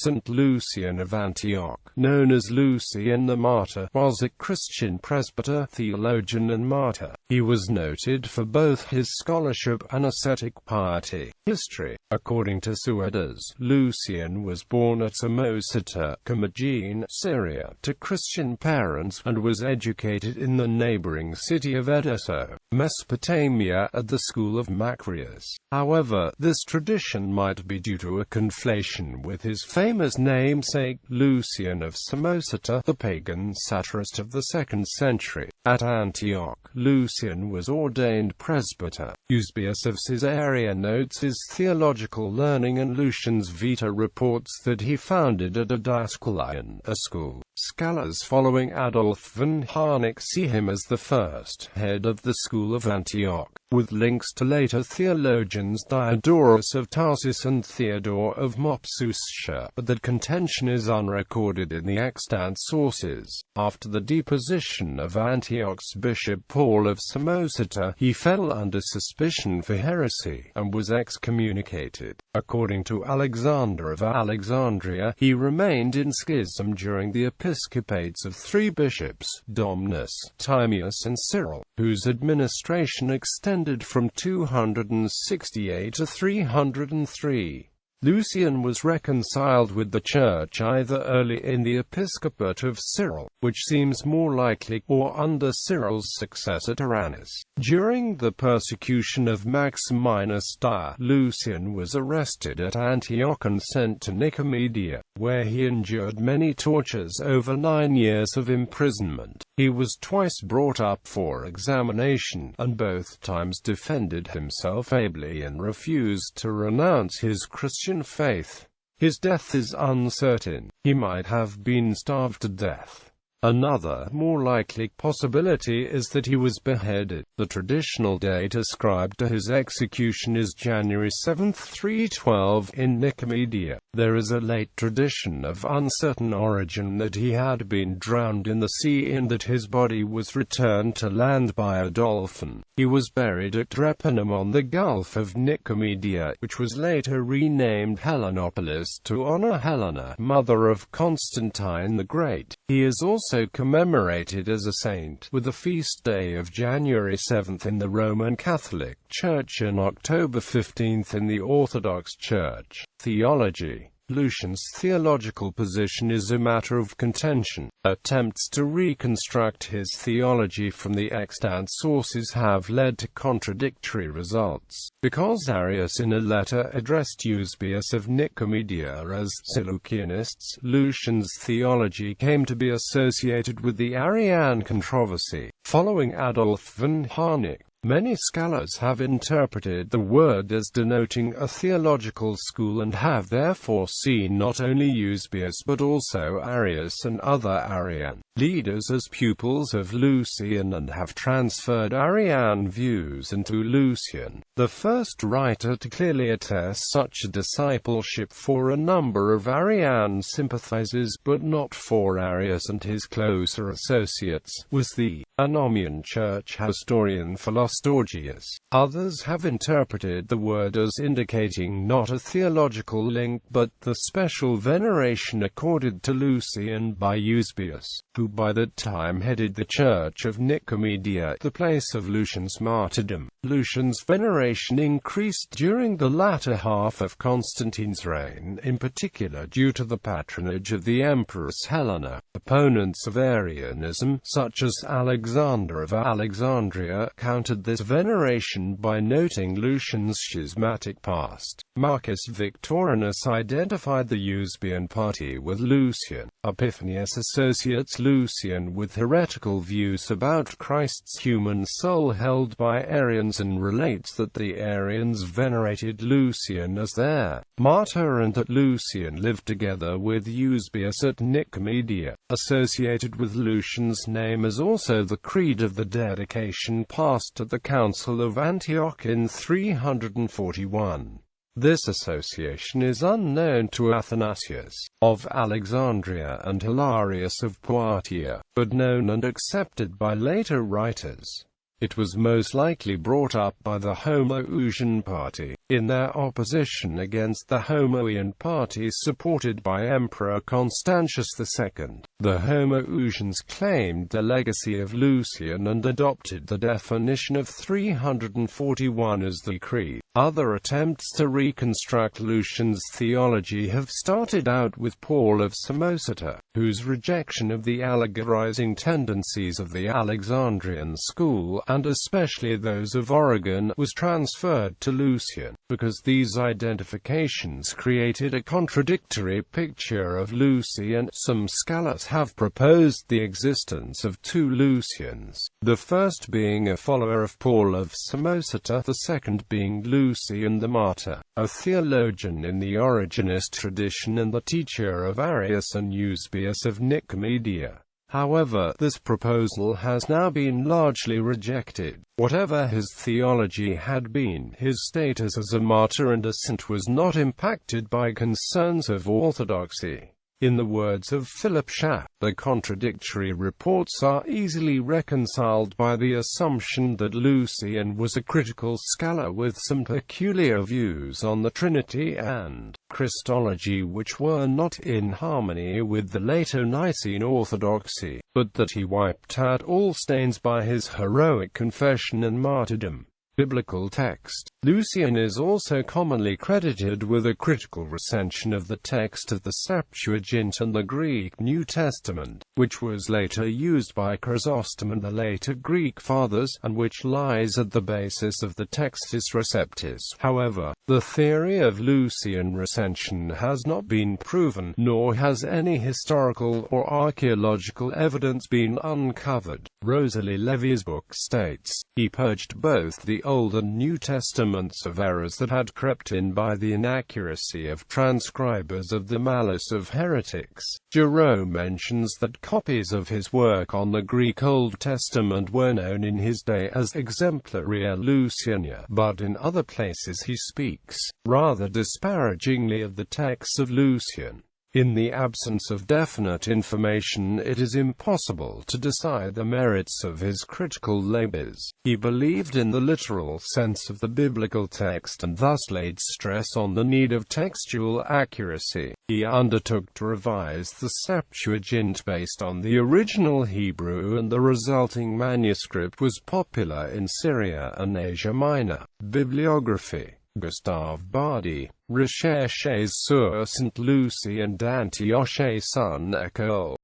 St. Lucian of Antioch, known as Lucian the Martyr, was a Christian presbyter, theologian and martyr. He was noted for both his scholarship and ascetic piety. History. According to Suedes, Lucian was born at Samosata, Commagene, Syria, to Christian parents, and was educated in the neighboring city of Edessa, Mesopotamia, at the school of Macarius. However, this tradition might be due to a conflation with his famous namesake, Lucian of Samosata, the pagan satirist of the 2nd century. At Antioch, Lucian was ordained presbyter. Eusebius of Caesarea notes his theological learning, and Lucian's Vita reports that he founded a didaskalion, a school. Scholars following Adolf von Harnack see him as the first head of the school of Antioch, with links to later theologians Diodorus of Tarsus and Theodore of Mopsuestia, but that contention is unrecorded in the extant sources. After the deposition of Antioch's bishop Paul of Samosata, he fell under suspicion for heresy, and was excommunicated. According to Alexander of Alexandria, he remained in schism during the episcopates of 3 bishops, Domnus, Timaeus and Cyril, whose administration extended from 268 to 303. Lucian was reconciled with the Church either early in the episcopate of Cyril, which seems more likely, or under Cyril's successor Tyrannus. During the persecution of Maximinus Dio, Lucian was arrested at Antioch and sent to Nicomedia, where he endured many tortures over 9 years of imprisonment. He was twice brought up for examination, and both times defended himself ably and refused to renounce his Christian faith. His death is uncertain. He might have been starved to death. Another, more likely possibility is that he was beheaded. The traditional date ascribed to his execution is January 7, 312, in Nicomedia. There is a late tradition of uncertain origin that he had been drowned in the sea and that his body was returned to land by a dolphin. He was buried at Drepanum on the Gulf of Nicomedia, which was later renamed Helenopolis to honor Helena, mother of Constantine the Great. He is also commemorated as a saint, with the feast day of January 7th in the Roman Catholic Church and October 15th in the Orthodox Church. Theology. Lucian's theological position is a matter of contention. Attempts to reconstruct his theology from the extant sources have led to contradictory results. Because Arius in a letter addressed Eusebius of Nicomedia as Seleucianists, Lucian's theology came to be associated with the Arian controversy. Following Adolf von Harnack, many scholars have interpreted the word as denoting a theological school and have therefore seen not only Eusebius but also Arius and other Arian leaders as pupils of Lucian and have transferred Arian views into Lucian. The first writer to clearly attest such a discipleship for a number of Arian sympathizers but not for Arius and his closer associates was the Anomian church historian Philostorgius. Others have interpreted the word as indicating not a theological link but the special veneration accorded to Lucian by Eusebius, who by that time headed the Church of Nicomedia, the place of Lucian's martyrdom. Lucian's veneration increased during the latter half of Constantine's reign, in particular due to the patronage of the Empress Helena. Opponents of Arianism, such as Alexander of Alexandria, countered this veneration by noting Lucian's schismatic past. Marcus Victorinus identified the Eusebian party with Lucian. Epiphanius associates Lucian with heretical views about Christ's human soul held by Arians and relates that the Arians venerated Lucian as their martyr and that Lucian lived together with Eusebius at Nicomedia. Associated with Lucian's name is also the Creed of the Dedication passed at the Council of Antioch in 341. This association is unknown to Athanasius of Alexandria and Hilarius of Poitiers, but known and accepted by later writers. It was most likely brought up by the Homoousian party, in their opposition against the Homoian party supported by Emperor Constantius II. The Homoousians claimed the legacy of Lucian and adopted the definition of 341 as the creed. Other attempts to reconstruct Lucian's theology have started out with Paul of Samosata, whose rejection of the allegorizing tendencies of the Alexandrian school, and especially those of Origen, was transferred to Lucian, because these identifications created a contradictory picture of Lucian. Some scholars have proposed the existence of two Lucians, the first being a follower of Paul of Samosata, the second being Lucian the Martyr, a theologian in the Origenist tradition and the teacher of Arius and Eusebius of Nicomedia. However, this proposal has now been largely rejected. Whatever his theology had been, his status as a martyr and a saint was not impacted by concerns of orthodoxy. In the words of Philip Schaff, the contradictory reports are easily reconciled by the assumption that Lucian was a critical scholar with some peculiar views on the Trinity and Christology which were not in harmony with the later Nicene orthodoxy, but that he wiped out all stains by his heroic confession and martyrdom. Biblical text. Lucian is also commonly credited with a critical recension of the text of the Septuagint and the Greek New Testament, which was later used by Chrysostom and the later Greek Fathers, and which lies at the basis of the Textus Receptus. However, the theory of Lucian recension has not been proven, nor has any historical or archaeological evidence been uncovered. Rosalie Levy's book states, he purged both the Old and New Testaments of errors that had crept in by the inaccuracy of transcribers of the malice of heretics. Jerome mentions that copies of his work on the Greek Old Testament were known in his day as Exemplaria Luciania, but in other places he speaks rather disparagingly of the texts of Lucian. In the absence of definite information, it is impossible to decide the merits of his critical labors. He believed in the literal sense of the biblical text and thus laid stress on the need of textual accuracy. He undertook to revise the Septuagint based on the original Hebrew, and the resulting manuscript was popular in Syria and Asia Minor. Bibliography. Gustave Bardi, Recherches sur Saint Lucian d'Antioche son école.